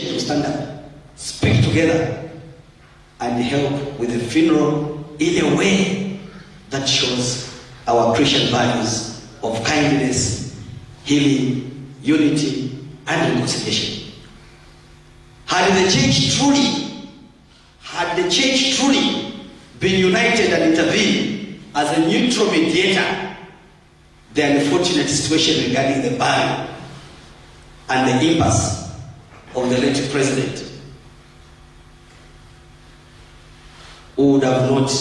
to stand up, speak together, and help with the funeral in a way that shows our Christian values of kindness, healing, unity, and reconciliation. Had the church truly been united and intervened as a neutral mediator, the unfortunate situation regarding the burial and the impasse of the late president would have not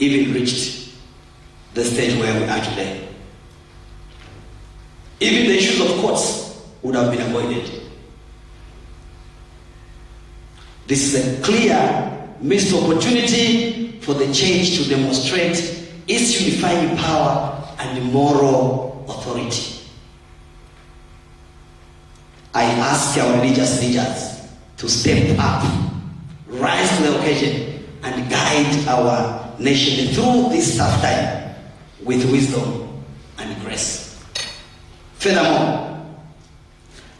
even reached the stage where we are today. Even the issues of courts would have been avoided. This is a clear missed opportunity for the church to demonstrate its unifying power and moral authority. I ask our religious leaders to step up, rise to the occasion, and guide our nation through this tough time with wisdom and grace. Furthermore,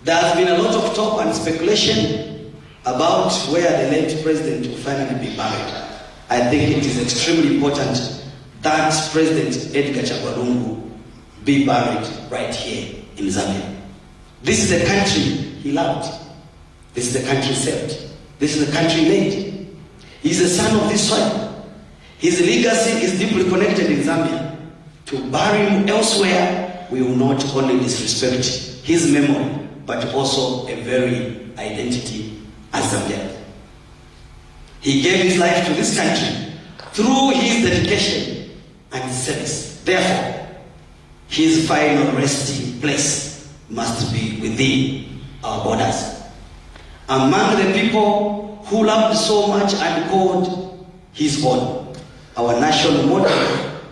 there has been a lot of talk and speculation about where the late president will finally be buried. I think it is extremely important that President Edgar Chagwa be buried right here in Zambia. This is the country he loved. This is the country he served. This is the country he made. He's the son of this soil. His legacy is deeply connected in Zambia. To bury him elsewhere, we will not only disrespect his memory, but also a very identity as Zambian. He gave his life to this country through his dedication and service. Therefore, his final resting place must be within our borders. Among the people who loved so much and called his own, our national motto,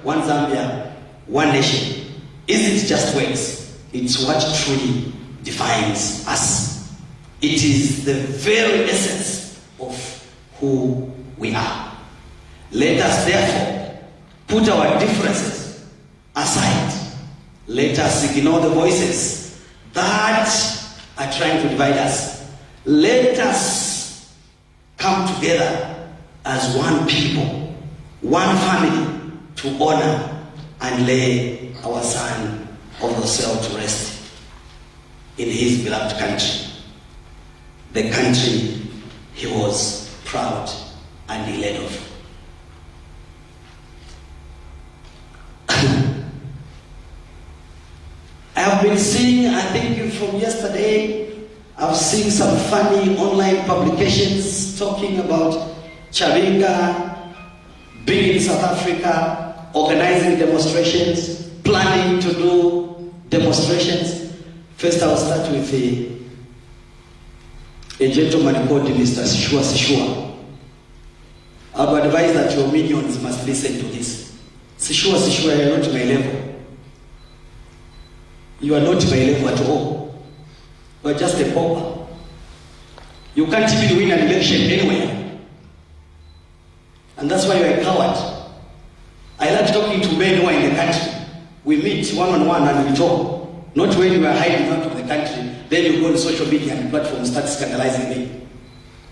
one Zambia, one nation, isn't just words, it's what truly defines us. It is the very essence of who we are. Let us therefore put our differences aside. Let us ignore the voices that are trying to divide us. Let us come together as one people, one family, to honor and lay our son of the soul to rest in his beloved country, the country he was proud and he led of. I have been seeing, I think from yesterday, I've seen some funny online publications talking about Chabinga being in South Africa, organizing demonstrations, planning to do demonstrations. First, I'll start with a gentleman called Mr. Sishua. I would advise that your minions must listen to this. Sishua, you're not my level. You are not my level at all. You are just a pauper. You can't even win an election anywhere. And that's why you are a coward. I like talking to men who are in the country. We meet one-on-one and we talk. Not when you are hiding out of the country, then you go on social media and platforms start scandalizing me.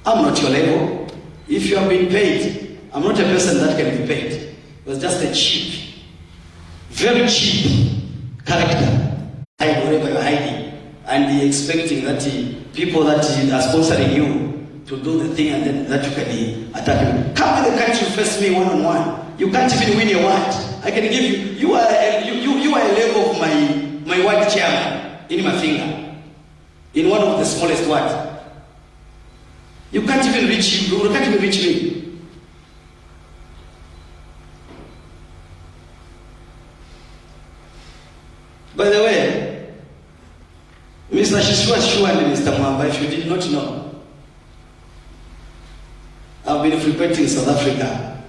I'm not your level. If you have been paid, I'm not a person that can be paid. It was just a cheap, very cheap character. Hide wherever you're hiding, and expecting that people that are sponsoring you to do the thing and then that you can attack me. Come in the country, face me one-on-one. You can't even win a word. I can give you. You are a level of my ward chairman in my finger, in one of the smallest words. You can't even reach. You can't even reach me. By the way, Mr. Shishua and Mr. Mwamba, if you did not know, I've been frequenting South Africa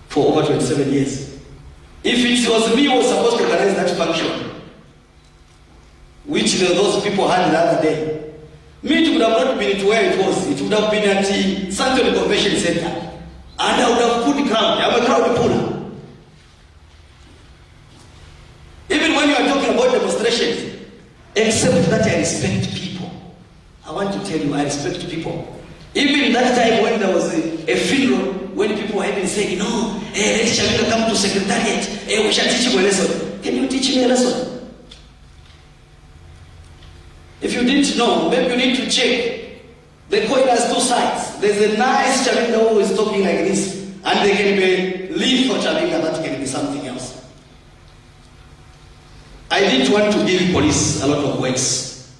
for over 27 years. If it was me who was supposed to organize that function, which those people had the other day, me, it would have not been to where it was. It would have been at the Santon Convention Center. And I would have put the crowd. I'm a crowd puller. Even when you are talking about demonstrations, except that I respect people. I want to tell you, I respect people. Even that time when there was a funeral, when people were even saying, no, let Chabinga come to secretariat, we shall teach him a lesson. Can you teach me a lesson? If you didn't know, maybe you need to check. The coin has two sides. There's a nice Chabinga who is talking like this, and there can be a leaf for Chabinga that can be something else. I didn't want to give police a lot of works.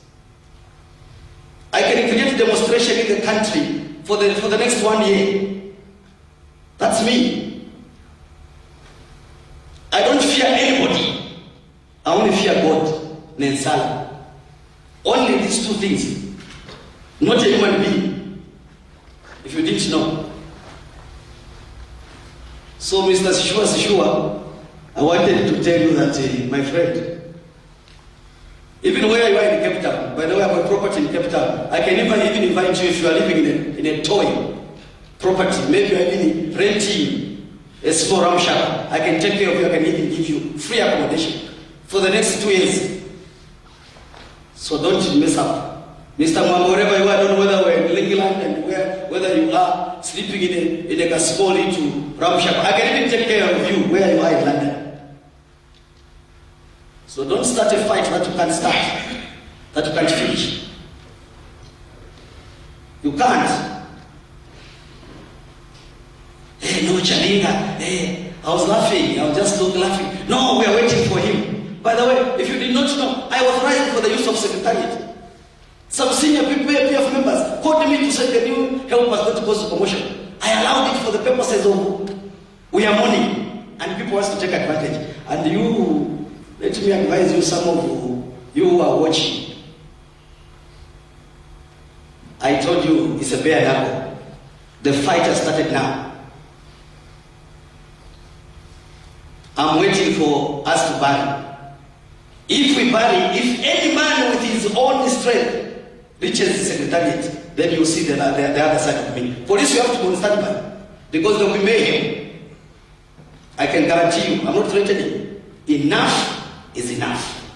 I can create demonstration in the country for the next 1 year. That's me. I don't fear anybody. I only fear God, Nensala. Only these two things. Not a human being. If you didn't know. So, Mr. Sishua, I wanted to tell you that, my friend, even where you are in Cape Town, by the way, I have a property in Cape Town. I can even invite you if you are living in a toy property. Maybe you are even renting a small ram shop. I can take care of you. I can even give you free accommodation for the next 2 years. So don't mess up. Mr. Mwamba, wherever you are, I don't know whether we're in England and whether you are sleeping in a small little ram shop. I can even take care of you where you are in London. So don't start a fight that you can't start, that you can't finish. You can't. Hey, no, Chabinga. Hey, I was laughing. I was just laughing. No, we are waiting for him. By the way, if you did not know, I was writing for the use of secretariat. Some senior PF members called me to say, can you help us not to cause commotion? I allowed it for the purposes of we are money, and people want to take advantage. And you, let me advise you, some of you who are watching. I told you it's a bare knuckle. The fight has started now. I'm waiting for us to bury. If we bury, if any man with his own strength reaches the secretariat, then you'll see the other side of me. For this, you have to go on standby, because there will be mayhem. I can guarantee you, I'm not threatening. Enough is enough.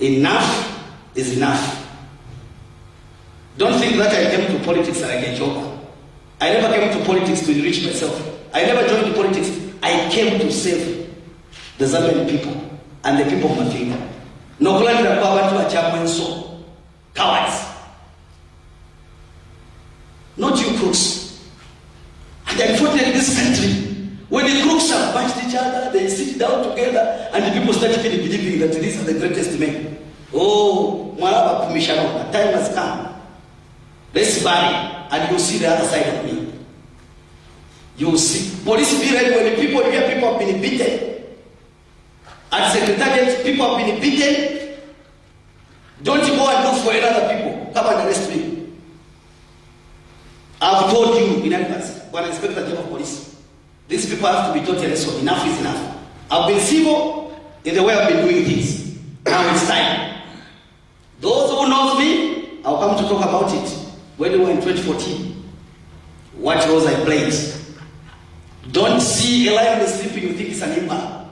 Enough is enough. Don't think that I came to politics like a joker. I never came to politics to enrich myself. I never joined politics. I came to save the Zambian people and the people of Mafinga. No plan to power to a chairman so cowards. Not you crooks. And unfortunately, this country, when the crooks have punched each other, they sit down together, and the people start believing that these are the greatest men. Oh, Mwalaba Kumishano, the time has come. Let's bury, and you'll see the other side of me. You'll see. Police be ready when the people here, people have been beaten. At secretariat, people have been beaten. Don't go and look for other people. Come and arrest me. I've told you in advance, when I inspector general of police, these people have to be taught a lesson. Enough is enough. I've been civil in the way I've been doing things. Now it's time. Those who knows me, I'll come to talk about it. When we were in 2014, what roles I played. Don't see a lion sleeping, you think it's an imam.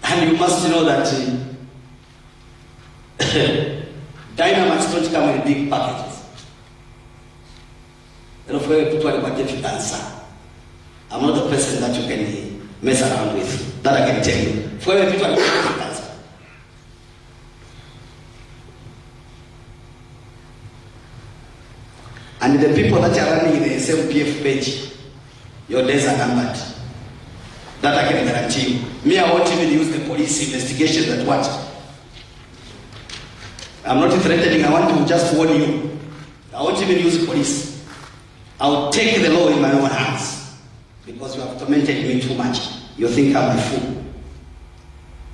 And you must know that dynamites don't come in big packages. And of course, people are get answer. I'm not the person that you can mess around with. That I can tell you. For people are get answer. And the people that are running the SMPF page, your days are numbered. That I can guarantee you. Me, I won't even use the police investigation that what. I'm not threatening, I want to just warn you. I won't even use the police. I'll take the law in my own hands. Because you have tormented me too much. You think I'm a fool.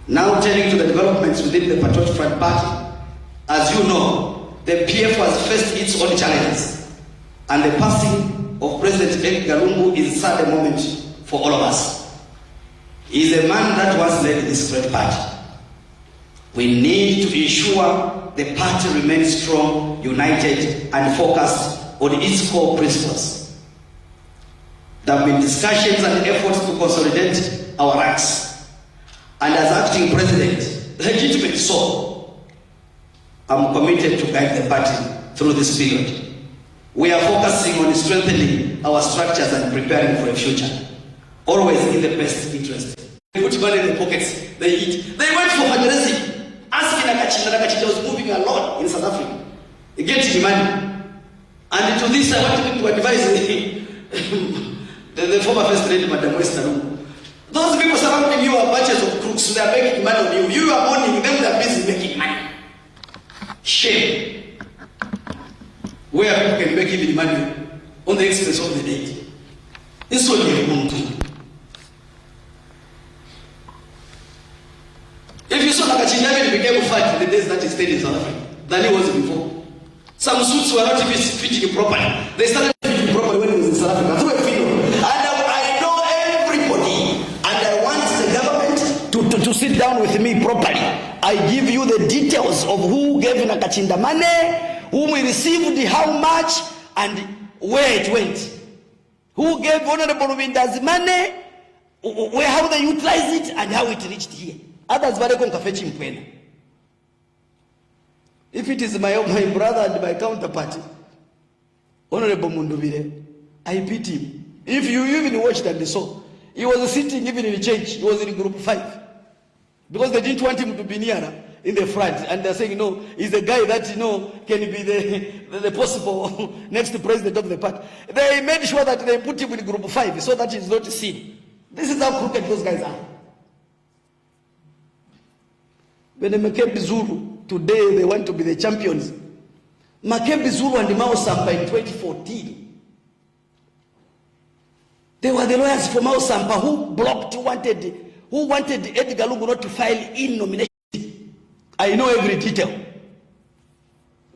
Now turning to the developments within the Patriotic Front Party. As you know, the PF has faced its own challenges. And the passing of President Edgar Lungu is a sad moment for all of us. He is a man that once led this great party. We need to ensure the party remains strong, united, and focused on its core principles. There have been discussions and efforts to consolidate our ranks and as acting president, legitimate so, I'm committed to guide the party through this period. We are focusing on strengthening our structures and preparing for a future, always in the best interest. They put money in their pockets, they eat. They went for fundraising, asking Nakachinda was moving alone in South Africa, getting money. And to this, I want to advise the former First Lady, Madam Western. Those people surrounding you are batches of crooks. They are making money on you. You are mourning them, they are busy making money. Shame. Where people can make even money on the expense of the dead. This is what we want to do. If you saw Nakachinda became fat in the days that he stayed in South Africa than he was before. Some suits were not even fitting properly. They started fitting properly when he was in South Africa. Through a video. And I know everybody. And I want the government to sit down with me properly. I give you the details of who gave Nakachinda money, whom we received, how much, and where it went. Who gave Honorable Rubinda's money, how they utilized it, and how it reached here. Others were going to fetch him. If it is my brother and my counterpart, Honorable Mundubire, I pity him. If you even watched and saw, he was sitting even in church. He was in group 5. Because they didn't want him to be near in the front. And they're saying, no, he's a guy that, can be the possible next president of the party. They made sure that they put him in group 5 so that he's not seen. This is how crooked those guys are. When they Makebi Zulu, today they want to be the champions. Makebi Zulu and Mao Sampa in 2014. They were the lawyers for Mao Sampa who wanted Edgar Lungu not to file in nomination. I know every detail.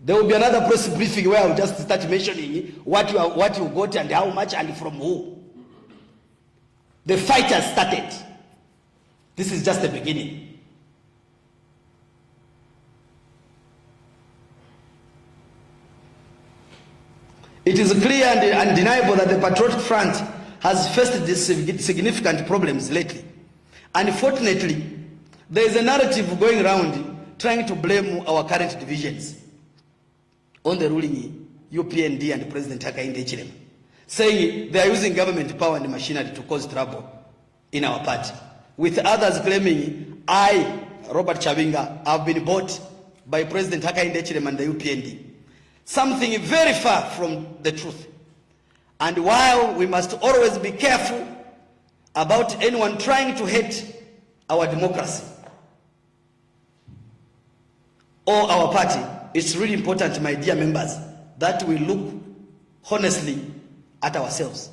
There will be another press briefing where I'll just start mentioning what you got and how much and from who. The fight has started. This is just the beginning. It is clear and undeniable that the Patriotic Front has faced these significant problems lately. Unfortunately, there is a narrative going around trying to blame our current divisions on the ruling UPND and President Hakainde Hichilema, saying they are using government power and machinery to cause trouble in our party, with others claiming I, Robert Chabinga, have been bought by President Hakainde Hichilema and the UPND. Something very far from the truth. And while we must always be careful about anyone trying to hate our democracy or our party, it's really important, my dear members, that we look honestly at ourselves.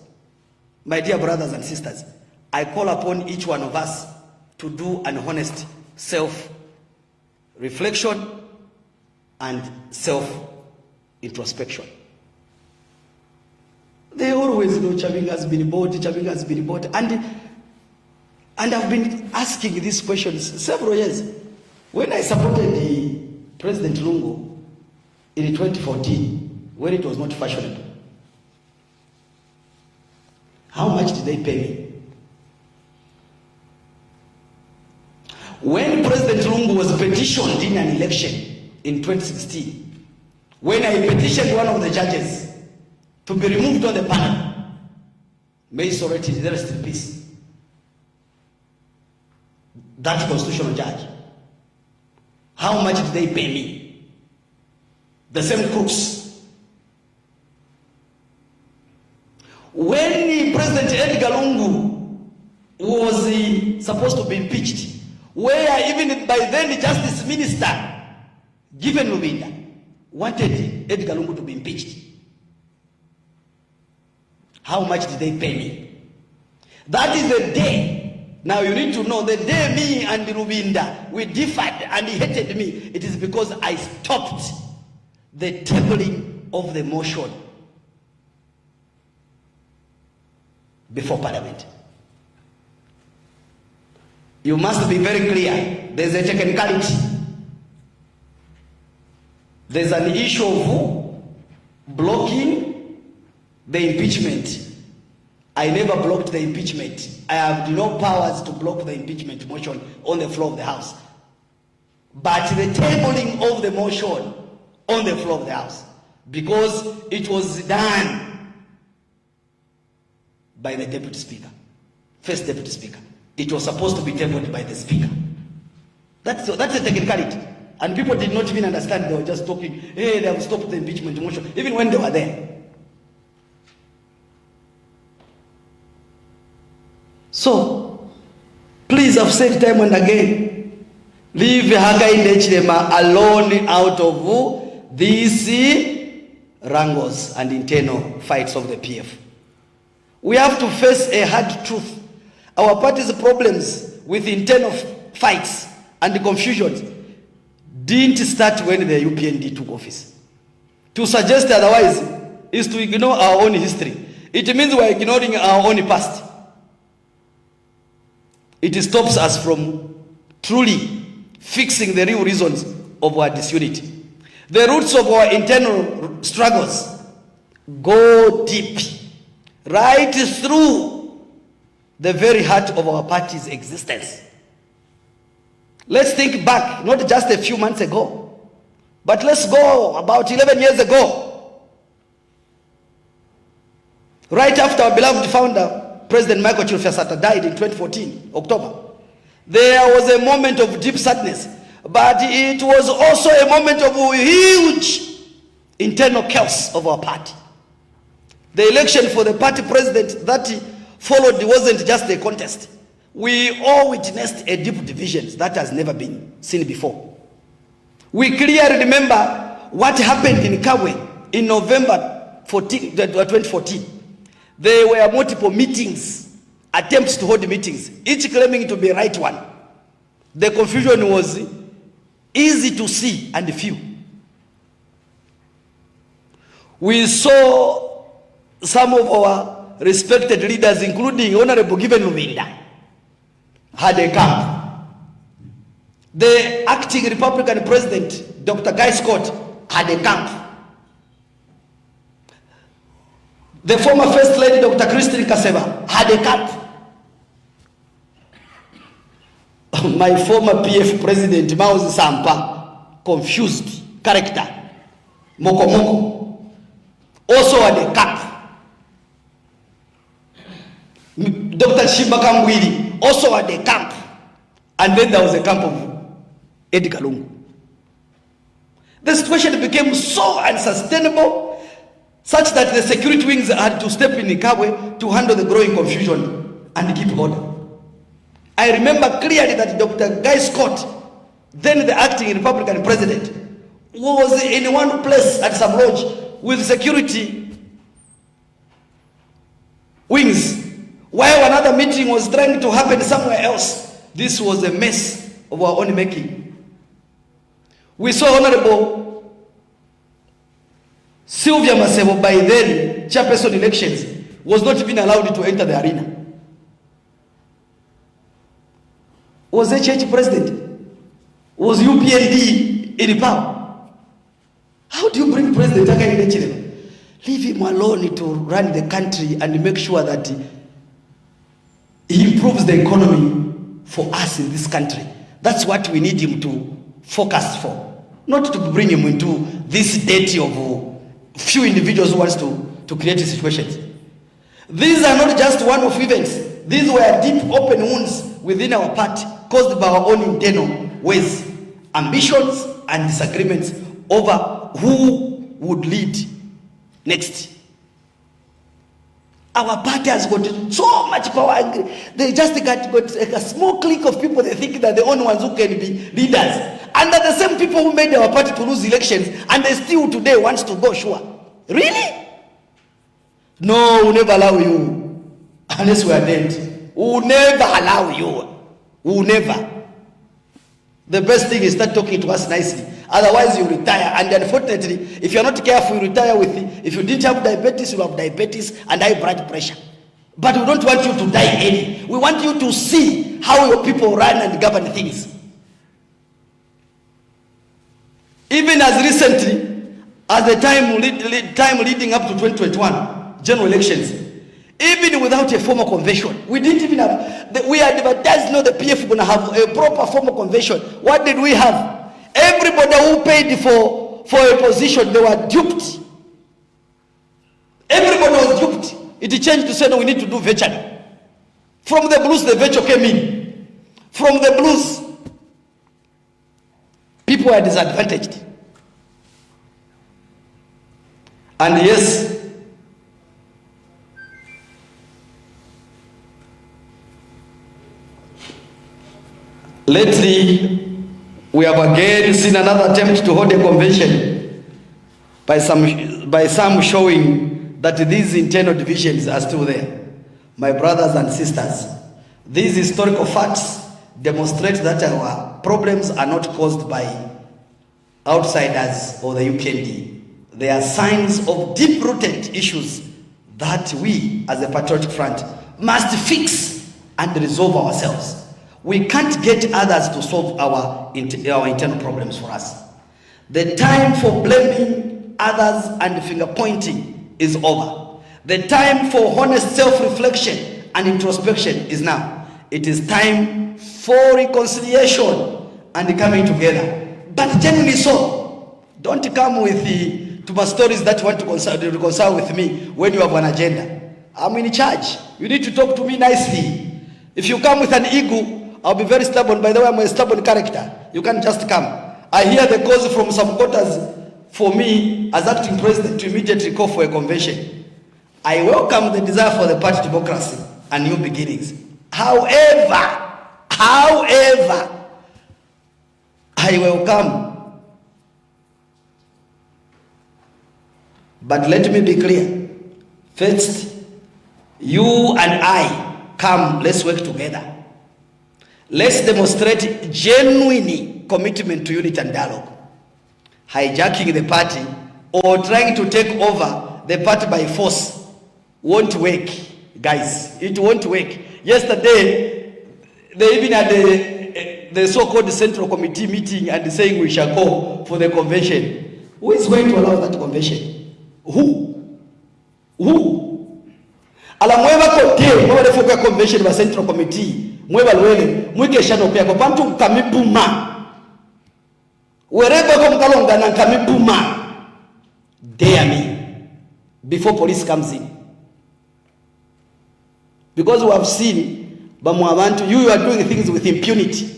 My dear brothers and sisters, I call upon each one of us to do an honest self-reflection and self-introspection. They always know Chabinga has been bought, and I've been asking these questions several years. When I supported the President Lungu in 2014, when it was not fashionable, how much did they pay me? When President Lungu was petitioned in an election in 2016, when I petitioned one of the judges to be removed on the panel, may his soul rest in peace, that constitutional judge, how much did they pay me? The same crooks. When President Edgar Lungu was supposed to be impeached, where even by then the Justice Minister, Given Rubinda, wanted Edgar Lungu to be impeached. How much did they pay me? That is the day. Now you need to know, the day me and Rubinda, we differed and he hated me, it is because I stopped the tabling of the motion before Parliament. You must be very clear. There's a technicality. There's an issue of blocking the impeachment I never blocked the impeachment. I have no powers to block the impeachment motion on the floor of the House. But the tabling of the motion on the floor of the House, because it was done by the Deputy Speaker, first Deputy Speaker. It was supposed to be tabled by the Speaker. That's a technicality. And people did not even understand. They were just talking, hey, they have stopped the impeachment motion, even when they were there. So, please, I've said time and again, leave Haggai Hichilema alone out of these wrangles and internal fights of the PF. We have to face a hard truth. Our party's problems with internal fights and confusions didn't start when the UPND took office. To suggest otherwise is to ignore our own history. It means we're ignoring our own past. It stops us from truly fixing the real reasons of our disunity. The roots of our internal struggles go deep, right through the very heart of our party's existence. Let's think back, not just a few months ago, but let's go about 11 years ago. Right after our beloved founder, President Michael Chilufya died in 2014, October. There was a moment of deep sadness, but it was also a moment of huge internal chaos of our party. The election for the party president that followed wasn't just a contest. We all witnessed a deep division that has never been seen before. We clearly remember what happened in Kabwe in November 2014. There were multiple meetings, attempts to hold meetings, each claiming to be the right one. The confusion was easy to see and feel. We saw some of our respected leaders, including Honorable Given Luminda, had a camp. The acting Republican President, Dr. Guy Scott, had a camp. The former First Lady, Dr. Christine Kaseba, had a camp. My former PF President, Mauzi Sampa, confused character, Moko Moko, also had a camp. Dr. Shibaka Mwili also had a camp. And then there was a camp of Edgar Lungu. The situation became so unsustainable, such that the security wings had to step in Kabwe to handle the growing confusion and keep order. I remember clearly that Dr. Guy Scott, then the acting Republican president, was in one place at some lodge with security wings, while another meeting was trying to happen somewhere else. This was a mess of our own making. We saw Honorable Sylvia Masebo, by then chairperson elections, was not even allowed to enter the arena. Was HH president? Was UPND in power? How do you bring President Hakainde Hichilema? Leave him alone to run the country and make sure that he improves the economy for us in this country. That's what we need him to focus for. Not to bring him into this dirty of few individuals who wants to create situations. These are not just one-off events. These were deep open wounds within our party, caused by our own internal ways, ambitions, and disagreements over who would lead next. Our party has got so much power. They just got a small clique of people. They think that the only ones who can be leaders. And they're the same people who made our party to lose elections, and they still today wants to go sure. Really? No, we'll never allow you. Unless we are dead. We'll never allow you. We'll never. The best thing is start talking to us nicely. Otherwise you retire. And unfortunately, if you're not careful, you retire with it. If you didn't have diabetes, you have diabetes and high blood pressure. But we don't want you to die early. We want you to see how your people run and govern things. Even as recently as the time leading up to 2021 general elections, Even without a formal convention, we didn't even have, we advertised no the PF going to have a proper formal convention. What did we have? Everybody who paid for a position, they were duped. Everybody was duped. It changed to say, no, we need to do virtually. From the blues, the virtual came in. From the blues, people were disadvantaged. And yes, lately, we have again seen another attempt to hold a convention by some showing that these internal divisions are still there. My brothers and sisters, these historical facts demonstrate that our problems are not caused by outsiders or the UPND. They are signs of deep-rooted issues that we, as a patriotic front, must fix and resolve ourselves. We can't get others to solve our internal problems for us. The time for blaming others and finger-pointing is over. The time for honest self-reflection and introspection is now. It is time for reconciliation and coming together. But genuinely so. Don't come with the stories that you want to reconcile with me when you have an agenda. I'm in charge. You need to talk to me nicely. If you come with an ego, I'll be very stubborn. By the way, I'm a stubborn character. You can't just come. I hear the cause from some quarters for me as acting president to immediately call for a convention. I welcome the desire for the party democracy and new beginnings. However, I welcome. But let me be clear. First, you and I, come, let's work together. Let's demonstrate genuine commitment to unity and dialogue. Hijacking the party or trying to take over the party by force won't work, guys. It won't work. Yesterday, they even had the so-called Central Committee meeting and saying we shall go for the convention. Who is going to allow that convention? Who? Alamweva kote, mwele fuka convention wa Central Committee, mweva lwele, mwike shano pia kwa pantu kamibuma. Wereba kwa mkalonga na kamibuma. Dare me, before police comes in. Because we have seen, you are doing things with impunity.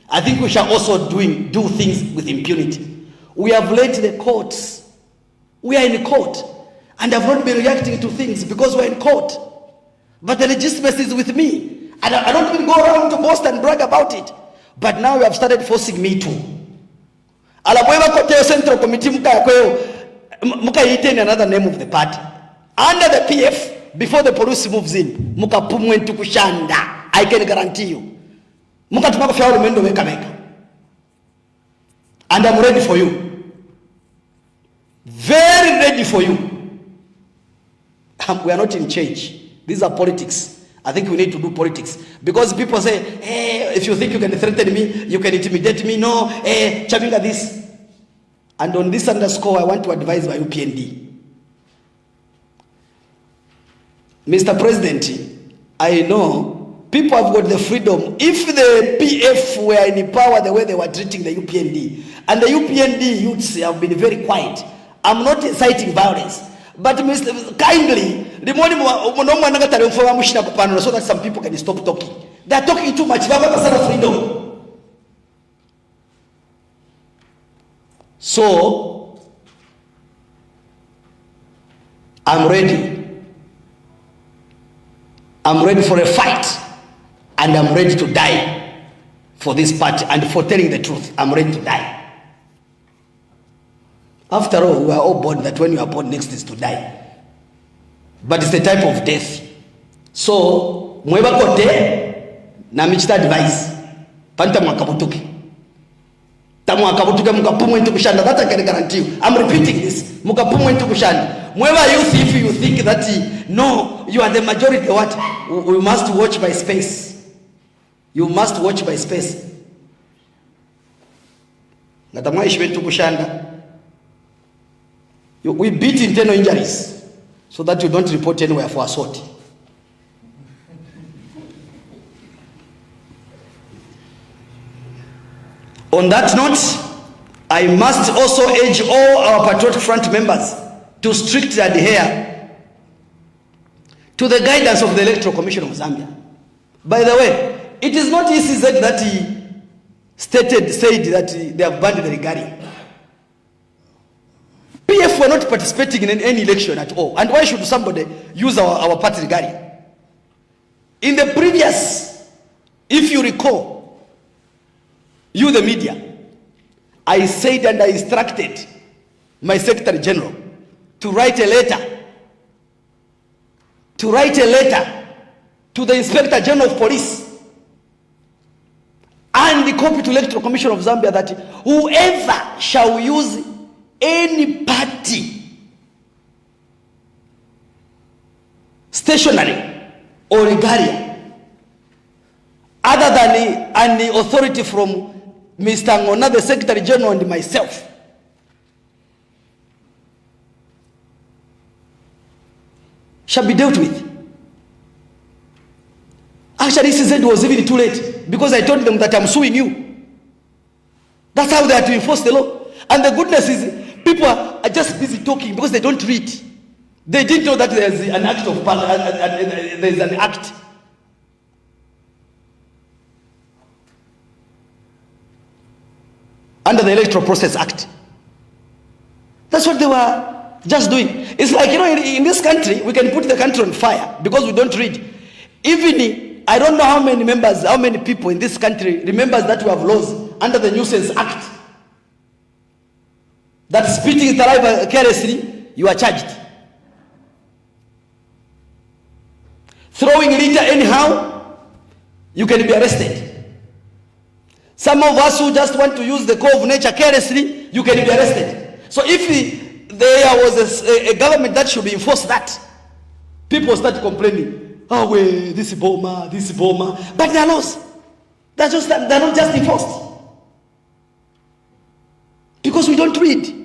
I think we shall also do things with impunity. We have led the courts. We are in court and have not been reacting to things because we're in court. But the legitimacy is with me. I don't even go around to boast and brag about it. But now you have started forcing me to. Alamweva kote Central Committee muka eaten another name of the party. Under the PF, before the police moves in, muka pumwentu kushanda. I can guarantee you. Muka tumaka fiyaulu mendo weka meka. And I'm ready for you. Very ready for you. We are not in change. These are politics. I think we need to do politics. Because people say, hey, if you think you can threaten me, you can intimidate me. No, hey, Chabinga this. And on this underscore, I want to advise my UPND. Mr. President, I know people have got the freedom. If the PF were in power the way they were treating the UPND, and the UPND youths have been very quiet, I'm not inciting violence. But Mr. kindly, so that some people can stop talking. They are talking too much. They have a freedom. So, I'm ready. I'm ready for a fight. And I'm ready to die for this party. And for telling the truth, I'm ready to die. After all, we are all born that when you are born, next is to die. But it's the type of death. So, mweba kote, na michita advice. Panta mwakabutuki. Tamu wakabutuki mukapumu into kushanda. That I can guarantee you. I'm repeating this. Mukapumu into kushanda. Mweba youth, if you think that, no, you are the majority, what? We must watch by space. You must watch by space. Natamwa ishwe into kushanda. We beat internal injuries so that you don't report anywhere for assault. On that note, I must also urge all our Patriotic Front members to strictly adhere to the guidance of the Electoral Commission of Zambia. By the way, it is not ECZ that he said that they have banned the regalia. PF were not participating in any election at all. And why should somebody use our party regalia? In the previous, if you recall, you the media, I said and I instructed my Secretary General to write a letter to the Inspector General of Police and the copy to Electoral Commission of Zambia that whoever shall use any party, stationary or regalia, other than an authority from Mr. Ngona, the Secretary General, and myself, shall be dealt with. Actually, CZ was even too late because I told them that I'm suing you. That's how they are to enforce the law. And the goodness is, people are just busy talking because they don't read. They didn't know that there's an act of there's an act. Under the Electoral Process Act. That's what they were just doing. It's like, in this country, we can put the country on fire because we don't read. Even, I don't know how many people in this country remembers that we have laws under the Nuisance Act. That spitting saliva carelessly, you are charged. Throwing litter anyhow, you can be arrested. Some of us who just want to use the code of nature carelessly, you can be arrested. So if there was a government that should enforce that, people start complaining, oh, well, this is Boma. But they are laws. They're not just enforced. Because we don't read.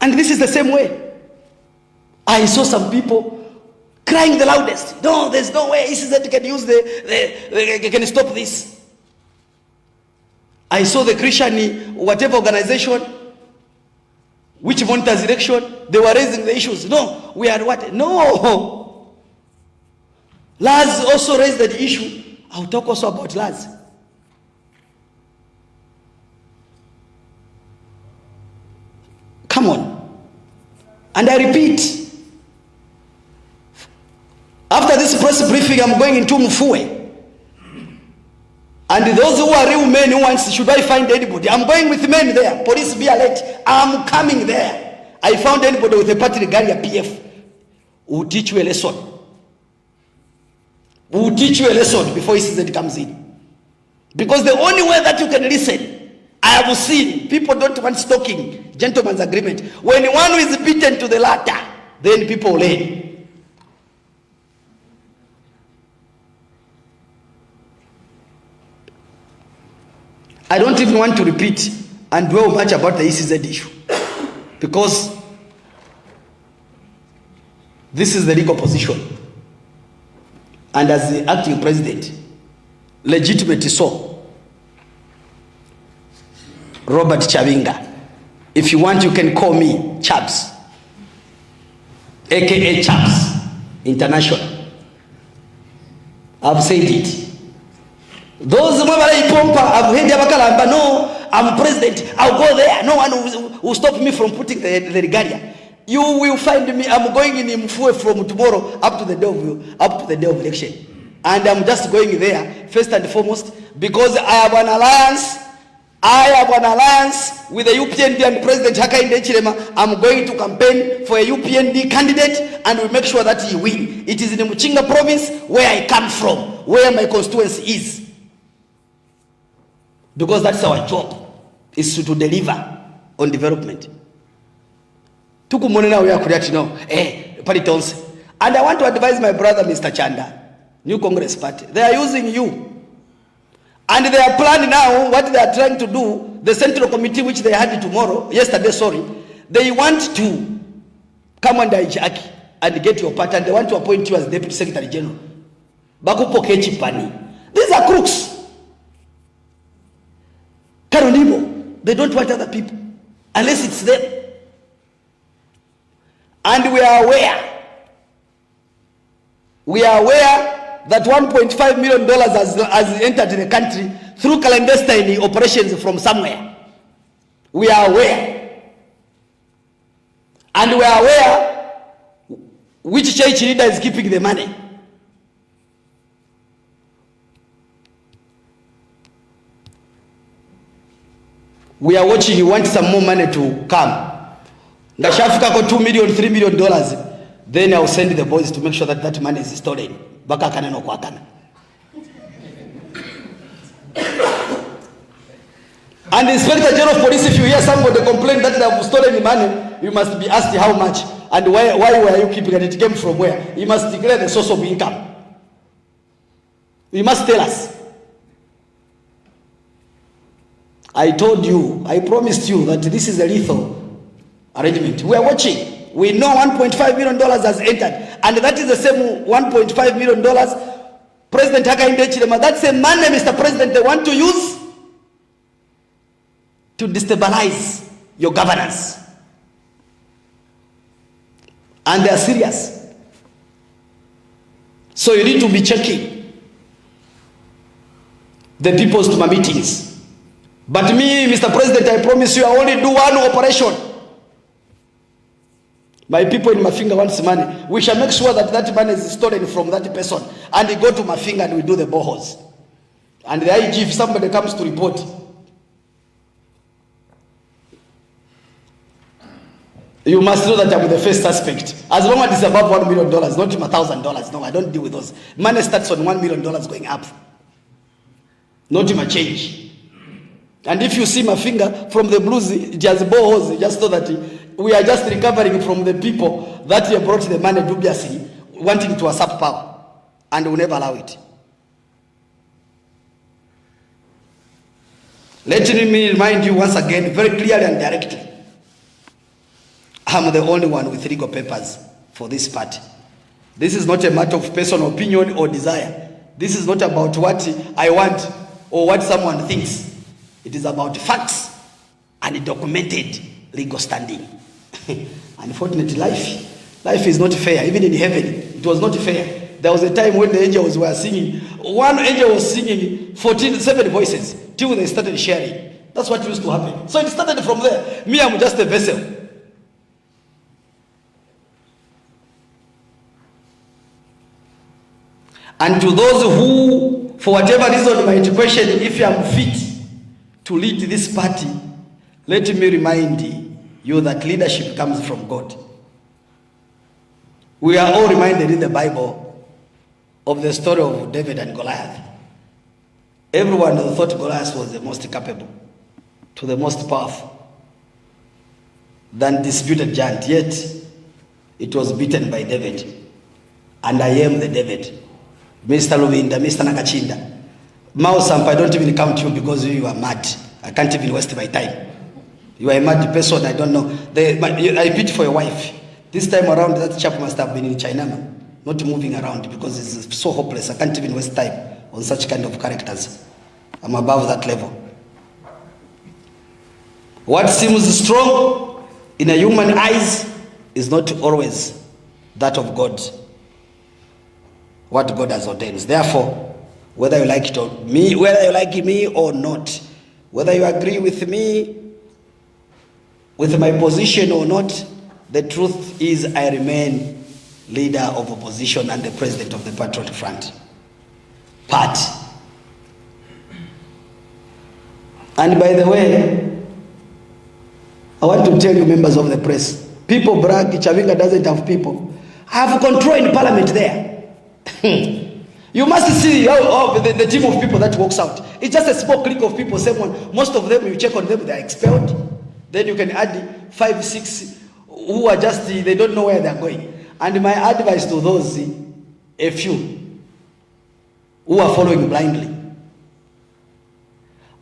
And this is the same way. I saw some people crying the loudest. No, there's no way ECZ can use can stop this. I saw the Christian, whatever organization, which monitors election, they were raising the issues. No, we are what? No. Laz also raised the issue. I'll talk also about Laz. Come on. And I repeat, after this press briefing, I'm going into Mufue. And those who are real men who wants, should I find anybody? I'm going with men there. Police, be alert. I'm coming there. I found anybody with a party regalia PF who will teach you a lesson. Who will teach you a lesson before ECZ comes in. Because the only way that you can listen, I have seen, people don't want stalking, gentleman's agreement. When one is beaten to the latter, then people learn. I don't even want to repeat and dwell much about the ECZ issue because this is the legal position. And as the acting president, legitimately so, Robert Chabinga, if you want, you can call me Chabs, aka Chabs International. I've said it. Those who I've heard Abakalamba, no, I'm president, I'll go there. No one will stop me from putting the regalia. You will find me, I'm going in Mfue from tomorrow up to the day of election. And I'm just going there, first and foremost, because I have an alliance with the UPND and President Hakainde Hichilema. I'm going to campaign for a UPND candidate and we make sure that he win. It is in the Muchinga province where I come from, where my constituency is. Because that's our job, is to deliver on development. Tukumonena we are creating now. Paritonse. And I want to advise my brother, Mr. Chanda, New Congress Party. They are using you. And they are planning now what they are trying to do. The Central Committee, which they had yesterday, they want to come under Ijaki and get your party. And they want to appoint you as Deputy Secretary General. Bakupo Kechi Pani. These are crooks. Karonibo, they don't want other people unless it's them. And we are aware that $1.5 million has entered the country through clandestine operations from somewhere. We are aware. And we are aware which church leader is keeping the money. We are watching. You want some more money to come. Ngashafika kwa $2 million, $3 million. Then I will send the boys to make sure that that money is stolen. Baka kaneno kwa kana. And the Inspector General of Police, if you hear somebody complain that they have stolen the money, you must be asked how much and why were you keeping it? It came from where? You must declare the source of income. You must tell us. I told you, I promised you that this is a lethal arrangement. We are watching. We know $1.5 million has entered, and that is the same $1.5 million President Hakainde Hichilema. That's the money, Mr. President, they want to use to destabilize your governance. And they are serious. So you need to be checking the people's meetings. But me, Mr. President, I promise you, I only do one operation. My people in Mafinga wants money. We shall make sure that that money is stolen from that person. And they go to Mafinga and we do the boreholes. And the IG, if somebody comes to report, you must know that I'm the first suspect. As long as it's above $1 million, not $1,000. No, I don't deal with those. Money starts on $1 million going up. Not my change. And if you see my finger from the blues, it has boreholes, just know that we are just recovering from the people that have brought the money dubiously, wanting to usurp power. And we will never allow it. Let me remind you once again, very clearly and directly, I'm the only one with legal papers for this party. This is not a matter of personal opinion or desire. This is not about what I want or what someone thinks. It is about facts and documented legal standing. Unfortunately, life is not fair. Even in heaven, it was not fair. There was a time when the angels were singing. One angel was singing 7 voices till they started sharing. That's what used to happen. So it started from there. Me, I'm just a vessel. And to those who, for whatever reason, might question if I am fit to lead this party, let me remind you that leadership comes from God. We are all reminded in the Bible of the story of David and Goliath. Everyone thought Goliath was the most capable, to the most powerful, than disputed giant. Yet, it was beaten by David. And I am the David. Mr. Luvinda, Mr. Nakachinda. Mausamp, I don't even count you because you are mad. I can't even waste my time. You are a mad person, I don't know. I pity for your wife. This time around, that chap must have been in China, not moving around because it's so hopeless. I can't even waste time on such kind of characters. I'm above that level. What seems strong in a human eyes is not always that of God. What God has ordained. Therefore, whether you like it or me, whether you like me or not, whether you agree with me, with my position or not, the truth is I remain leader of opposition and the president of the Patriot Front Party. And by the way, I want to tell you, members of the press, people brag Chabinga doesn't have people. I have control in parliament there. You must see how the team of people that walks out. It's just a small clique of people. Most of them, you check on them, they are expelled. Then you can add 5, 6 who are just, they don't know where they are going. And my advice to those, a few, who are following blindly,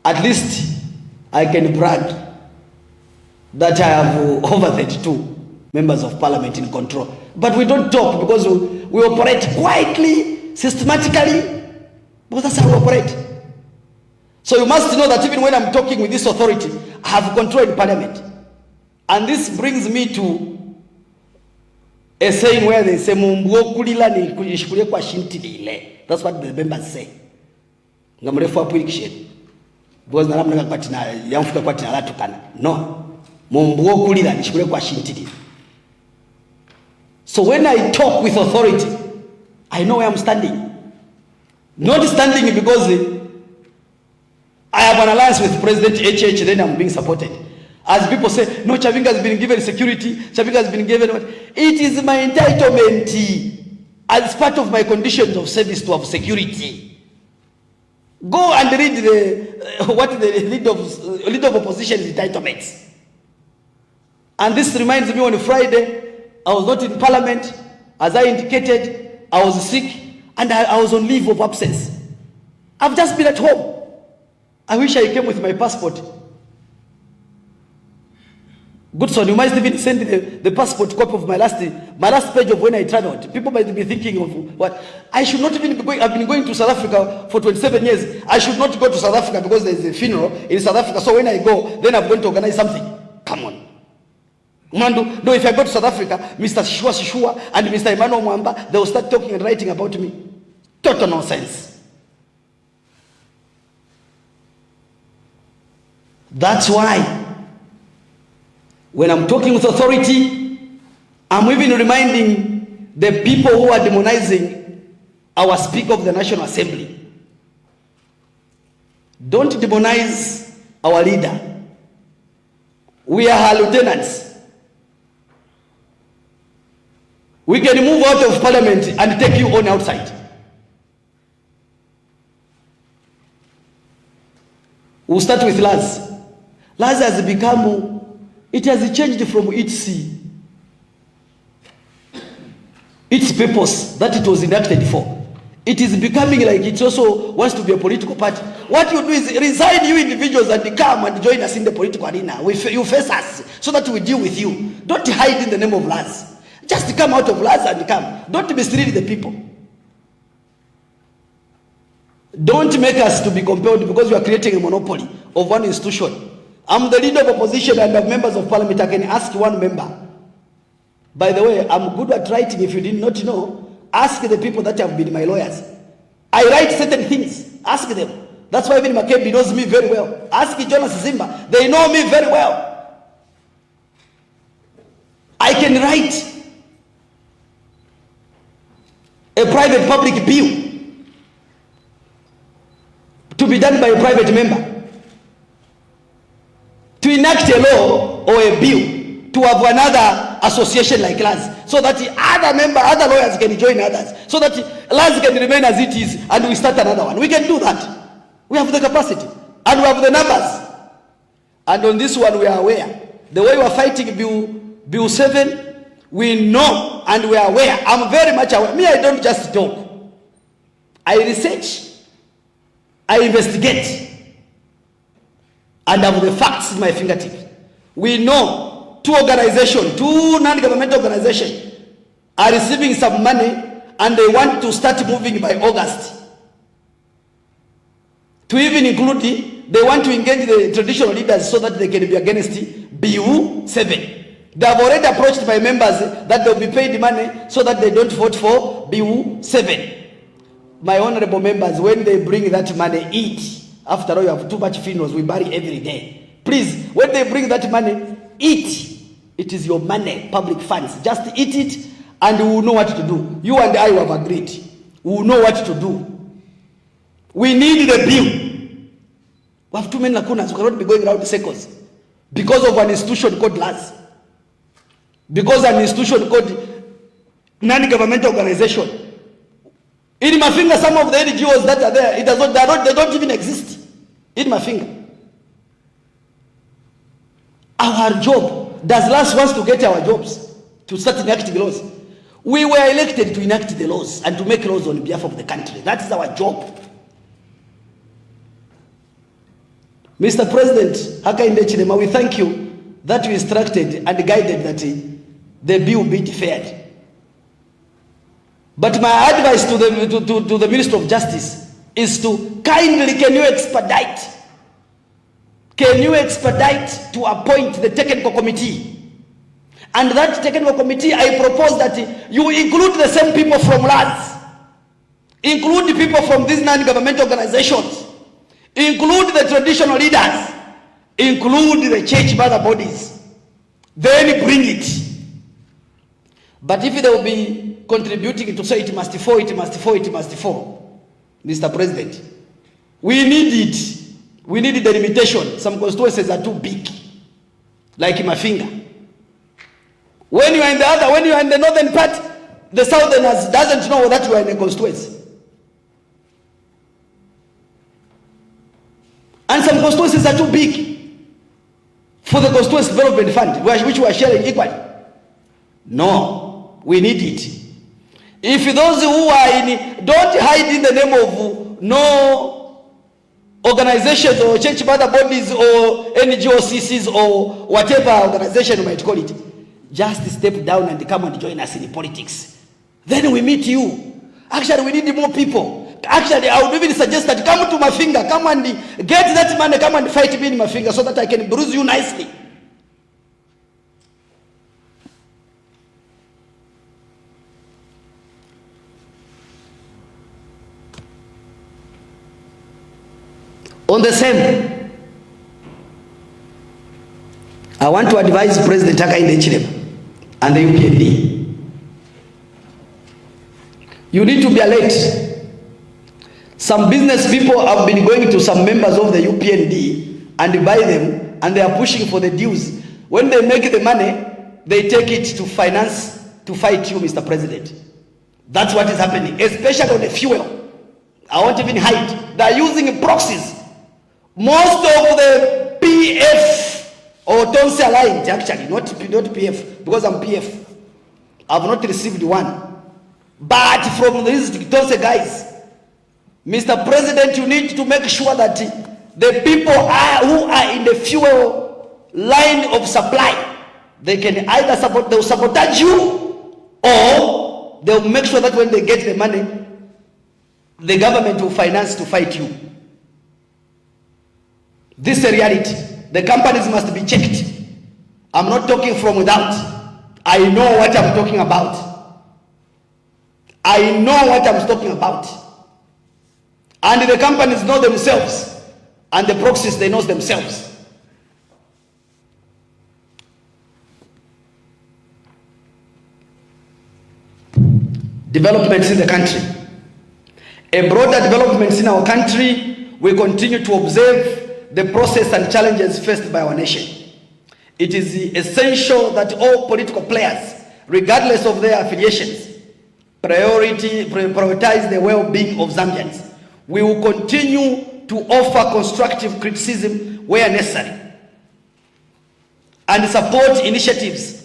at least I can brag that I have over 32 members of parliament in control. But we don't talk because we operate quietly, systematically, because that's how we operate. So you must know that even when I'm talking with this authority, I have control in parliament. And this brings me to a saying where they say, that's what the members say. Because no. So when I talk with authority, I know where I'm standing. Not standing because I have an alliance with President HH, then I'm being supported. As people say, no, Chabinga has been given security, Chabinga has been given what? It is my entitlement as part of my conditions of service to have security. Go and read what the leader of opposition is entitlements. And this reminds me, on Friday, I was not in parliament. As I indicated, I was sick and I was on leave of absence. I've just been at home. I wish I came with my passport. Good son, you might even send the passport copy of my last page of when I traveled. People might be thinking of what I should not even be going. I've been going to South Africa for 27 years. I should not go to South Africa because there is a funeral in South Africa. So when I go, then I'm going to organize something. Come on. No, if I go to South Africa, Mr. Shishua and Mr. Emmanuel Mwamba, they will start talking and writing about me. Total nonsense. That's why when I'm talking with authority, I'm even reminding the people who are demonizing our Speaker of the National Assembly. Don't demonize our leader. We are her lieutenants. We can move out of parliament and take you on outside. We'll start with Laz. Laz has become, it has changed from its purpose that it was enacted for. It is becoming like it also wants to be a political party. What you do is resign, you individuals, and come and join us in the political arena. You face us so that we deal with you. Don't hide in the name of Laz. Just come out of Laz and come. Don't mislead the people. Don't make us to be compelled because you are creating a monopoly of one institution. I'm the leader of opposition and of members of parliament. I can ask one member. By the way, I'm good at writing. If you did not know, ask the people that have been my lawyers. I write certain things. Ask them. That's why even Makebi knows me very well. Ask Jonas Zimba. They know me very well. I can write a private public bill to be done by a private member, to enact a law or a bill to have another association like Laz, so that other lawyers can join others, so that Laz can remain as it is and we start another one. We can do that. We have the capacity and we have the numbers. And on this one we are aware. The way we are fighting Bill 7, we know and we are aware. I'm very much aware. Me, I don't just talk. I research. I investigate. And have the facts in my fingertips. We know two non-governmental organizations are receiving some money and they want to start moving by August. To even include, they want to engage the traditional leaders so that they can be against BU 7. They have already approached my members that they'll be paid money so that they don't vote for BU 7. My honorable members, when they bring that money, eat. After all, you have too much funerals, we bury every day. Please, when they bring that money, eat. It is your money, public funds. Just eat it and we will know what to do. You and I have agreed. We will know what to do. We need the bill. We have too many lacunas. We cannot be going around the circles because of an institution called Laz. Because an institution called non-governmental organization. In my finger, some of the NGOs that are there, they don't even exist. In my finger. Our job, does Laz wants to get our jobs to start enacting laws? We were elected to enact the laws and to make laws on behalf of the country. That is our job. Mr. President, Hakainde Chilema, we thank you that you instructed and guided that the bill be deferred. But my advice to the Minister of Justice is to kindly, can you expedite to appoint the technical committee? And that technical committee, I propose that you include the same people from LAS, include the people from these non-government organizations, include the traditional leaders, include the church mother bodies, then bring it. But if they will be contributing to say it must fall, Mr. President, we need it. We need the limitation. Some constituencies are too big, like Mafinga. When you are in the northern part, the southerners doesn't know that you are in a constituency. And some constituencies are too big for the constituency development fund, which we are sharing equally. No, we need it. If those who are in, don't hide in the name of no organizations or church mother bodies or NGOs or whatever organization you might call it, just step down and come and join us in politics. Then we meet you. Actually, we need more people. Actually, I would even suggest that come to Mafinga, come and get that money, come and fight me in Mafinga so that I can bruise you nicely. On the same, I want to advise President Hakainde Hichilema and the UPND. You need to be alert. Some business people have been going to some members of the UPND and buy them, and they are pushing for the dues. When they make the money, they take it to finance, to fight you, Mr. President. That's what is happening, especially on the fuel. I won't even hide. They are using proxies. Most of the PF or Tonse aligned, actually, not PF, because I'm PF. I've not received one. But from these Tonse guys, Mr. President, you need to make sure that the people who are in the fuel line of supply, they can either they'll sabotage you, or they'll make sure that when they get the money, the government will finance to fight you. This is a reality. The companies must be checked. I'm not talking from without. I know what I'm talking about. I know what I'm talking about. And the companies know themselves. And the proxies, they know themselves. Developments in the country. A broader developments in our country, we continue to observe the process and challenges faced by our nation. It is essential that all political players, regardless of their affiliations, prioritize the well-being of Zambians. We will continue to offer constructive criticism where necessary and support initiatives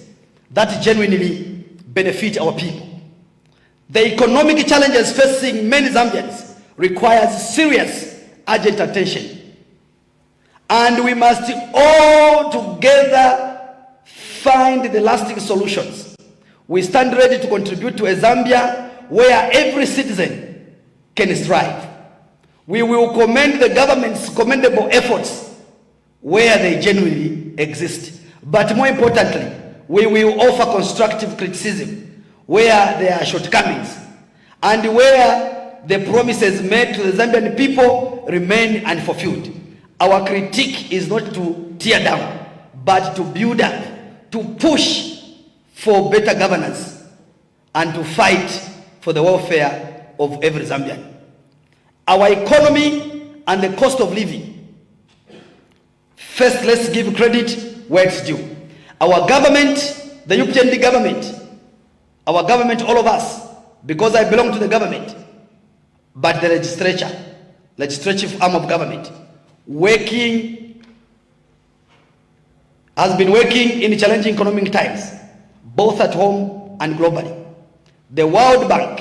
that genuinely benefit our people. The economic challenges facing many Zambians requires serious, urgent attention. And we must all together find the lasting solutions. We stand ready to contribute to a Zambia where every citizen can strive. We will commend the government's commendable efforts where they genuinely exist. But more importantly, we will offer constructive criticism where there are shortcomings and where the promises made to the Zambian people remain unfulfilled. Our critique is not to tear down, but to build up, to push for better governance, and to fight for the welfare of every Zambian. Our economy and the cost of living. First, let's give credit where it's due. Our government, the UPND government, our government, all of us, because I belong to the government, but the legislative arm of government, has been working in challenging economic times, both at home and globally. The World Bank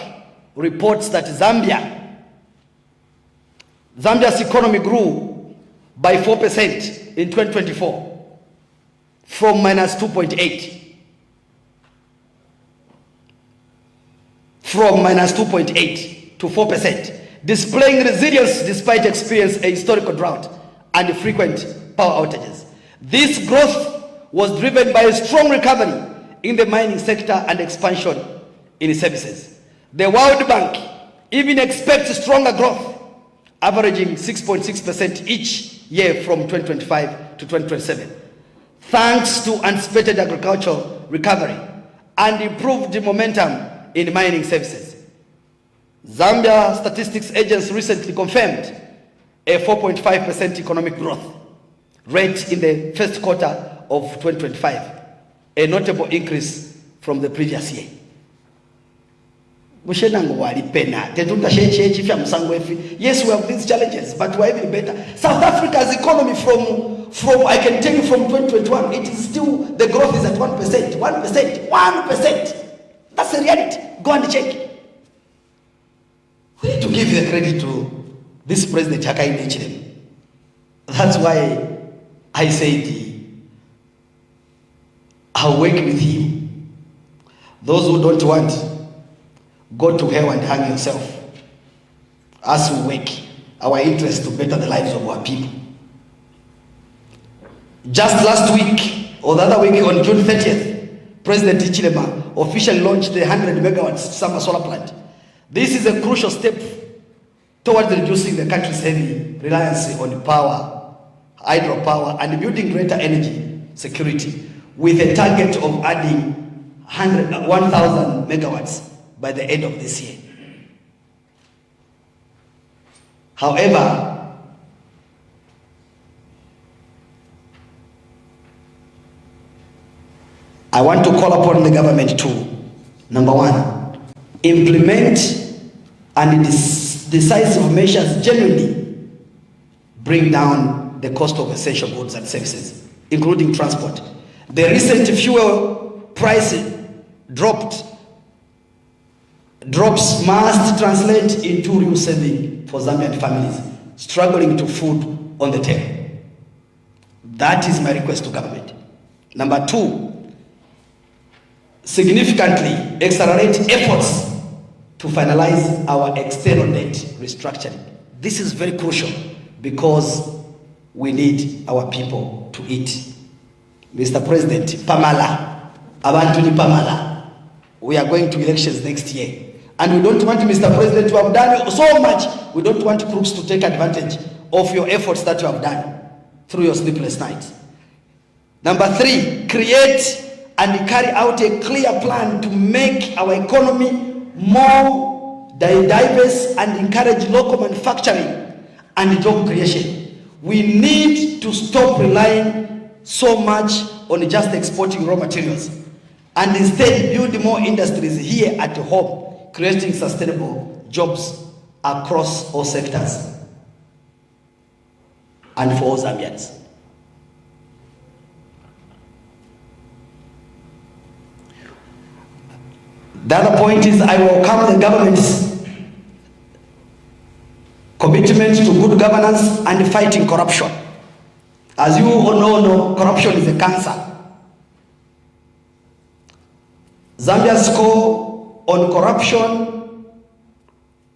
reports that Zambia's economy grew by 4% in 2024, from -2.8. From -2.8 to 4%. displaying resilience despite experiencing a historical drought and frequent power outages. This growth was driven by a strong recovery in the mining sector and expansion in services. The World Bank even expects stronger growth, averaging 6.6% each year from 2025 to 2027, thanks to anticipated agricultural recovery and improved momentum in mining services. Zambia Statistics Agency recently confirmed a 4.5% economic growth rate in the first quarter of 2025, a notable increase from the previous year. Yes, we have these challenges, but we're even better. South Africa's economy from I can tell you from 2021, it is still, the growth is at 1%, 1%. That's the reality. Go and check. We need to give the credit to this President Hakainde Hichilema. That's why I said I'll work with him. Those who don't want, go to hell and hang yourself. As we work, our interest to better the lives of our people. Just last week, or the other week on June 30th, President Hichilema officially launched the 100 megawatts summer solar plant. This is a crucial step towards reducing the country's heavy reliance on power, hydropower, and building greater energy security with a target of adding 1,000 megawatts by the end of this year. However, I want to call upon the government to, number one, implement and decisive measures genuinely bring down the cost of essential goods and services, including transport. The recent fuel price drops must translate into real saving for Zambian families struggling to food on the table. That is my request to government. Number two, significantly accelerate efforts to finalize our external debt restructuring. This is very crucial because we need our people to eat. Mr. President, Pamala, abantu ni Pamala. We are going to elections next year. And we don't want Mr. President to have done so much. We don't want crooks to take advantage of your efforts that you have done through your sleepless nights. Number three, create and carry out a clear plan to make our economy more diverse and encourage local manufacturing and job creation. We need to stop relying so much on just exporting raw materials and instead build more industries here at home, creating sustainable jobs across all sectors and for all Zambians. The other point is I welcome the government's commitment to good governance and fighting corruption. As you all know, corruption is a cancer. Zambia's score on corruption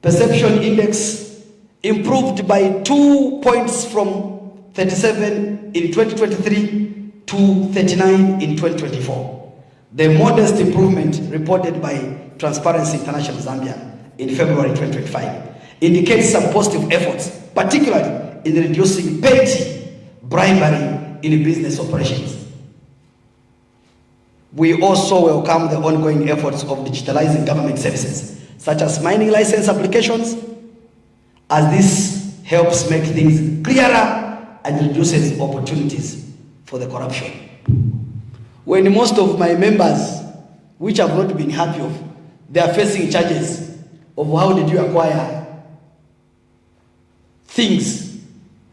perception index improved by 2 points from 37 in 2023 to 39 in 2024. The modest improvement reported by Transparency International Zambia in February 2025 indicates some positive efforts, particularly in reducing petty bribery in business operations. We also welcome the ongoing efforts of digitalizing government services, such as mining license applications, as this helps make things clearer and reduces opportunities for the corruption. When most of my members, which I've not been happy of, they are facing charges of how did you acquire things,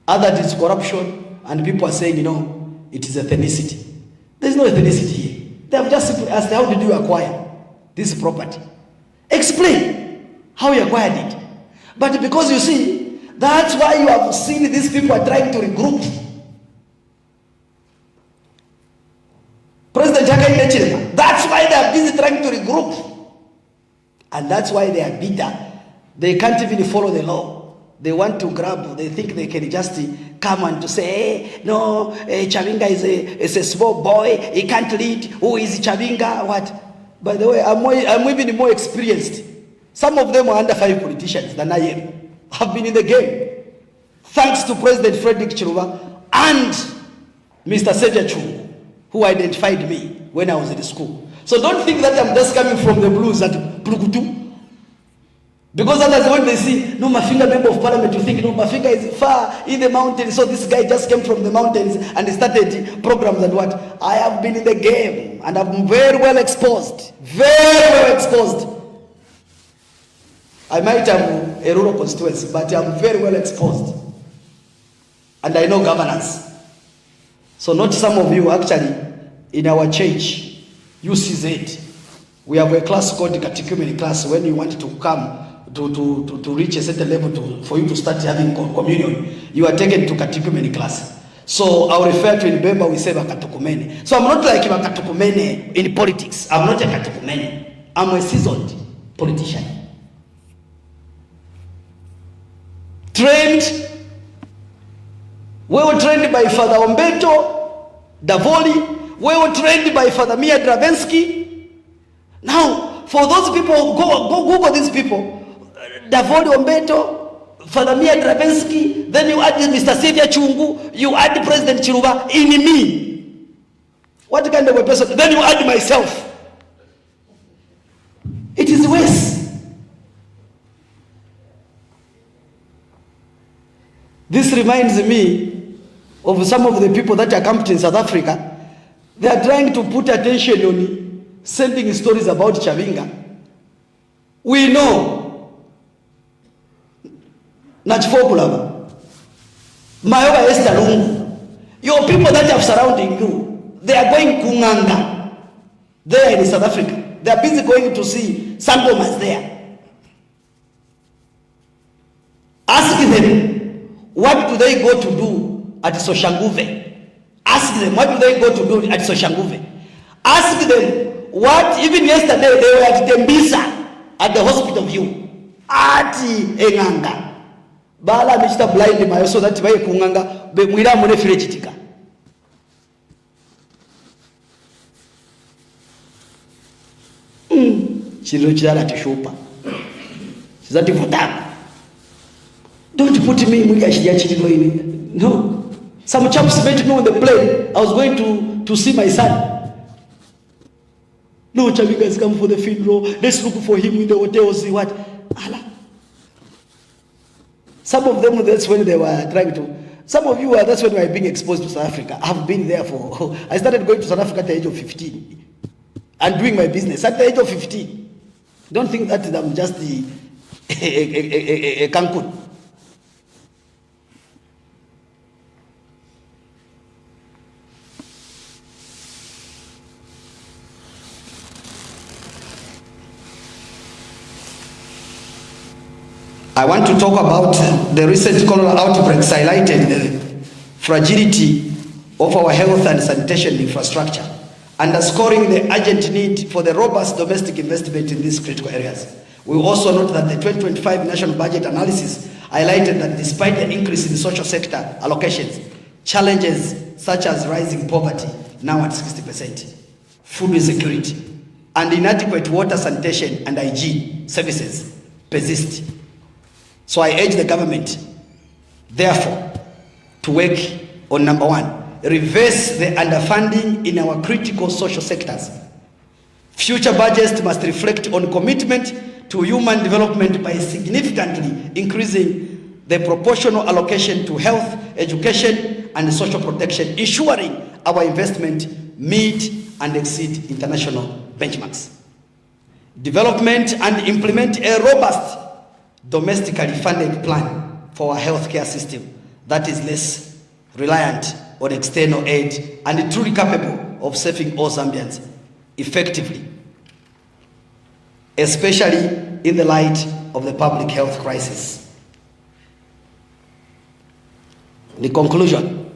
other than corruption, and people are saying, it is ethnicity. There's no ethnicity here. They have just simply asked, how did you acquire this property? Explain how you acquired it. But because you see, that's why you have seen these people are trying to regroup. President Hakainde Hichilema, that's why they are busy trying to regroup. And that's why they are bitter. They can't even follow the law. They want to grab, they think they can just come and to say, hey, no, Chabinga is a small boy, he can't lead. Who is Chabinga? What? By the way, I'm even more experienced. Some of them are under 5 politicians than I am. Have been in the game. Thanks to President Frederick Chiluba and Mr. Seja Chu, who identified me when I was in school. So don't think that I'm just coming from the blues at Plukutu. Because others, when they see, no, Mafinga member of parliament, you think, no, Mafinga is far in the mountains. So this guy just came from the mountains and started programs and what? I have been in the game and I'm very well exposed. Very well exposed. I might have a rural constituency, but I'm very well exposed. And I know governance. So not some of you actually in our church, UCZ, we have a class called the catechumen class. When you want to come to reach a certain level for you to start having communion, you are taken to catechumen class. So I'll refer to in Bemba, we say Bakatukumene. So I'm not like Bakatukumene in politics. I'm not a Katukumene. I'm a seasoned politician. Trained, well trained by Father Ombeto, Davoli, well trained by Father Mia Dravensky. Now, for those people, go Google these people. Davoli Ombeto, Father Mia Dravensky, then you add Mr. Xavier Chungu, you add President Chiluba in me. What kind of a person? Then you add myself. It is worse. This reminds me of some of the people that are camped in South Africa. They are trying to put attention on sending stories about Chabinga. We know Nachfokulava, Mayoga Esther Lungu, your people that are surrounding you, they are going Kunganga. There in South Africa. They are busy going to see Sangomas there. Ask them, what do they go to do at Soshanguve? Ask them, what do they go to do at Soshanguve? Ask them, what, even yesterday they were at Tembisa, at the hospital view. Ati Enganga. Bala Mr. Blind Mayo, so that way Kunganga, be Mira Mone Filejitika. Chirochara to Shopa. Is that for that? Don't put me in. No. Some chaps met me on the plane. I was going to see my son. No, Chabinga has come for the funeral. Let's look for him in the hotel. See what? Allah. Some of them, that's when they were trying to. Some of you, that's when we were being exposed to South Africa. I've been there for. I started going to South Africa at the age of 15 and doing my business at the age of 15. Don't think that I'm just a Cancun. I want to talk about the recent cholera outbreaks highlighted the fragility of our health and sanitation infrastructure, underscoring the urgent need for the robust domestic investment in these critical areas. We also note that the 2025 national budget analysis highlighted that despite the increase in social sector allocations, challenges such as rising poverty, now at 60%, food insecurity, and inadequate water, sanitation, and hygiene services persist. So I urge the government, therefore, to work on number 1, reverse the underfunding in our critical social sectors. Future budgets must reflect on commitment to human development by significantly increasing the proportional allocation to health, education, and social protection, ensuring our investment meet and exceed international benchmarks. Development and implement a robust domestically funded plan for our healthcare system that is less reliant on external aid and truly capable of serving all Zambians effectively, especially in the light of the public health crisis. The conclusion,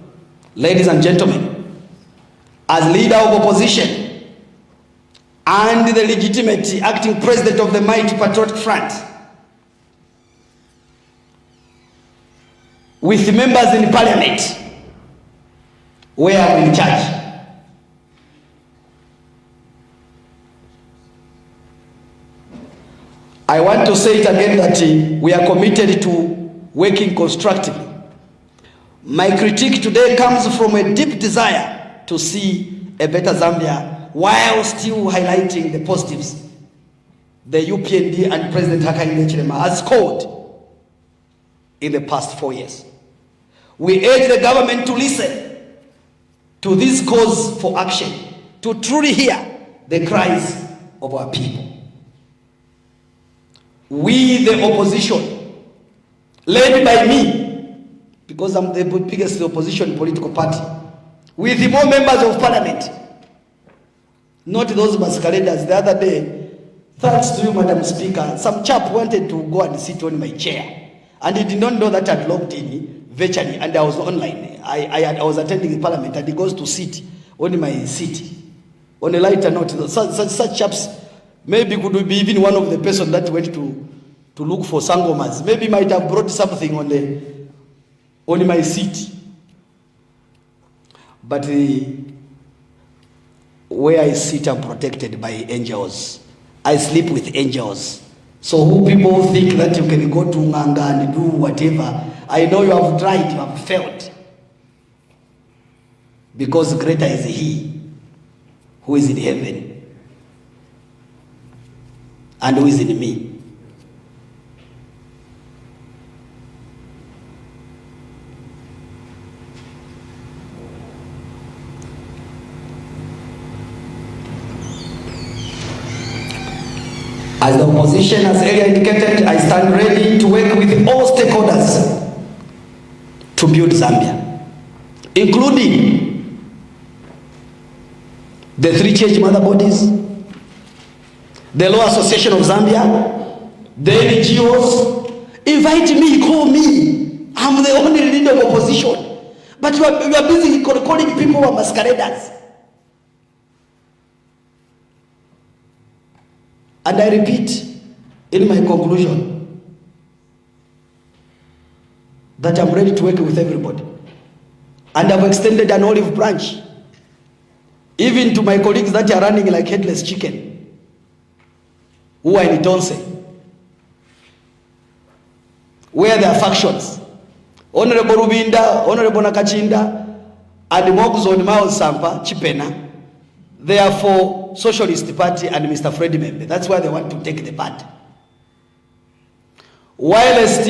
ladies and gentlemen, as leader of opposition and the legitimate acting president of the Mighty Patriotic Front, with members in parliament where I'm in charge. I want to say it again that we are committed to working constructively. My critique today comes from a deep desire to see a better Zambia while still highlighting the positives the UPND and President Hakainde Hichilema has scored in the past 4 years. We urge the government to listen to this cause for action, to truly hear the cries of our people. We, the opposition, led by me, because I'm the biggest opposition political party, with more members of parliament, not those masqueraders. The other day, thanks to you, Madam Speaker, some chap wanted to go and sit on my chair, and he did not know that I'd logged in virtually, and I was online. I was attending the parliament, and he goes to sit on my seat. On a lighter note, such chaps maybe could be even one of the person that went to look for sangomas. Maybe might have brought something on my seat. But where I sit, I'm protected by angels. I sleep with angels. So who people think that you can go to Nganga and do whatever, I know you have tried, you have failed. Because greater is He who is in heaven and who is in me. As the opposition has earlier indicated, I stand ready to work with all stakeholders to build Zambia, including the 3 church mother bodies, the Law Association of Zambia, the NGOs. Invite me, call me. I'm the only leader of opposition. But you are busy calling people who are masqueraders. And I repeat in my conclusion that I'm ready to work with everybody. And I've extended an olive branch even to my colleagues that are running like headless chicken, who are in Tonse, where there are factions. Honorable Rubinda, Honorable Nakachinda, and Mogzon Mao Sampa, Chipena, they are for Socialist Party and Mr. Freddie Membe. That's why they want to take the party. Whilst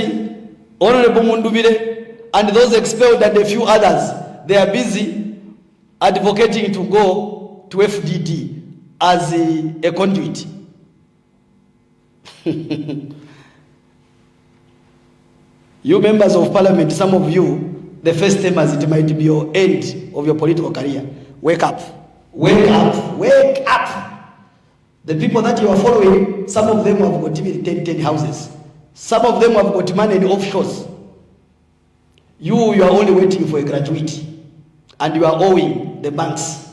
Honorable Mundubire and those expelled and a few others, they are busy advocating to go to FDD as a conduit. You members of parliament, some of you, the first timers, it might be your end of your political career. Wake up. Wake up. Wake up. The people that you are following, some of them have got even 10 houses. Some of them have got money in offshores. You are only waiting for a gratuity. And you are owing the banks.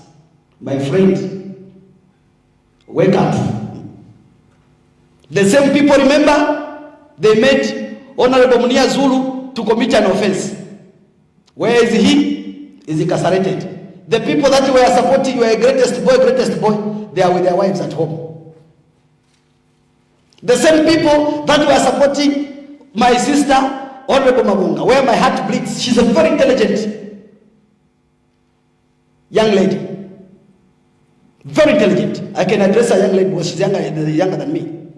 My friend, wake up. The same people, remember, they made Honorable Munia Zulu to commit an offense. Where is he? Is incarcerated. The people that you were supporting, you are greatest boy, they are with their wives at home. The same people that were supporting my sister, Honorable Mabunga, where my heart bleeds. She's a very intelligent young lady. Very intelligent. I can address a young lady because she's younger than me.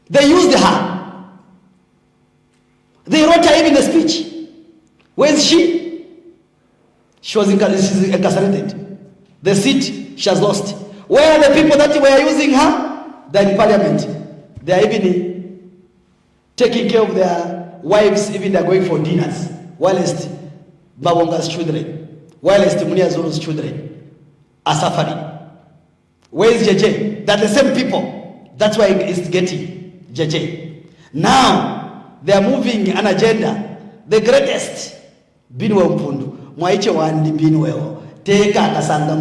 They used her. They wrote her even a speech. Where is she? She's incarcerated. The seat she has lost. Where are the people that were using her? They're in parliament. They are even taking care of their wives, even they're going for dinners. Whilst Mabonga's children, whilst Munia Zulu's children are suffering. Where is JJ? They're the same people. That's why it's getting JJ. Now, they are moving an agenda. The greatest. Binwe Mpundu. Mwaiche wandi binweo. Teka akasanga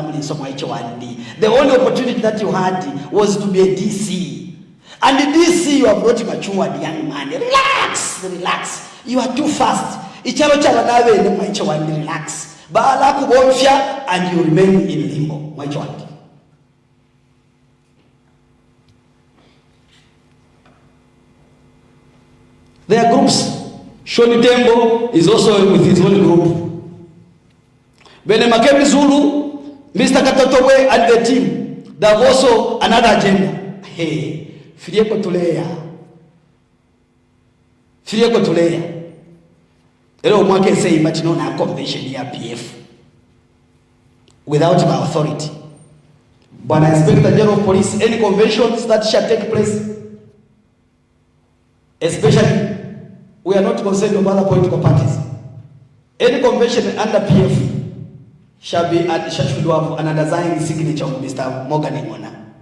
muliso mwaiche wandi. The only opportunity that you had was to be a DC. And DC, you have not matured, young man. Relax, relax. You are too fast. Ichalo chabanawe ne maichawandi, relax. Baala kubonfya and you remain in limbo. Maichawandi. There are groups. Shoni Tembo is also with his own group. Bene Makebi Zulu, Mr. Katotowe and the team, they have also another agenda. Hey, Filieko Tuleya. Filieko Tuleya. Ero mwake say imagine na convention ya PF without my authority. But I expect the General of Police, any conventions that shall take place, especially we are not concerned with other political parties. Any convention under PF should have an underlying signature of Mr. Morgan Imona.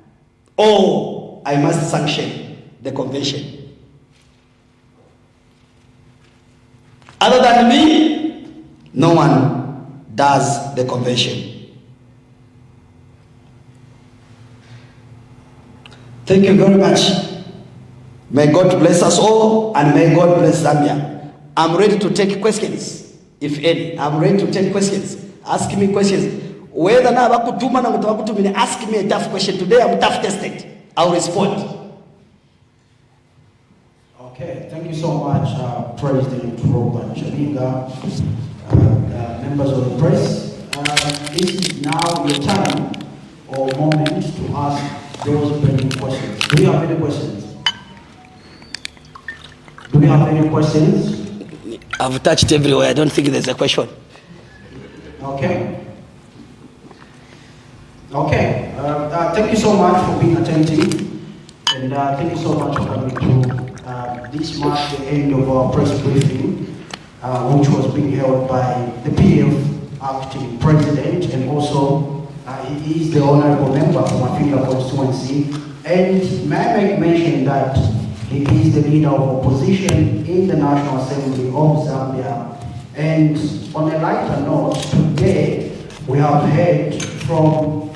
Or I must sanction the convention. Other than me, no one does the convention. Thank you very much. May God bless us all and may God bless Zambia. I'm ready to take questions, if any. I'm ready to take questions. Ask me questions. Whether na bakutuma na mutabakutumini, ask me a tough question. Today I'm tough tested. I'll respond. Okay, thank you so much, President Robert Chabinga, members of the press. This is now your time or moment to ask those burning questions. Do you have any questions? Do you have any questions? I've touched everywhere. I don't think there's a question. Okay. Okay. Thank you so much for being attentive, and thank you so much for coming to this marks the end of our press briefing, which was being held by the PF acting president, and also he is the honorable member from Chabinga constituency. And may I make mention that he is the leader of opposition in the National Assembly of Zambia. And on a lighter note, today we have heard from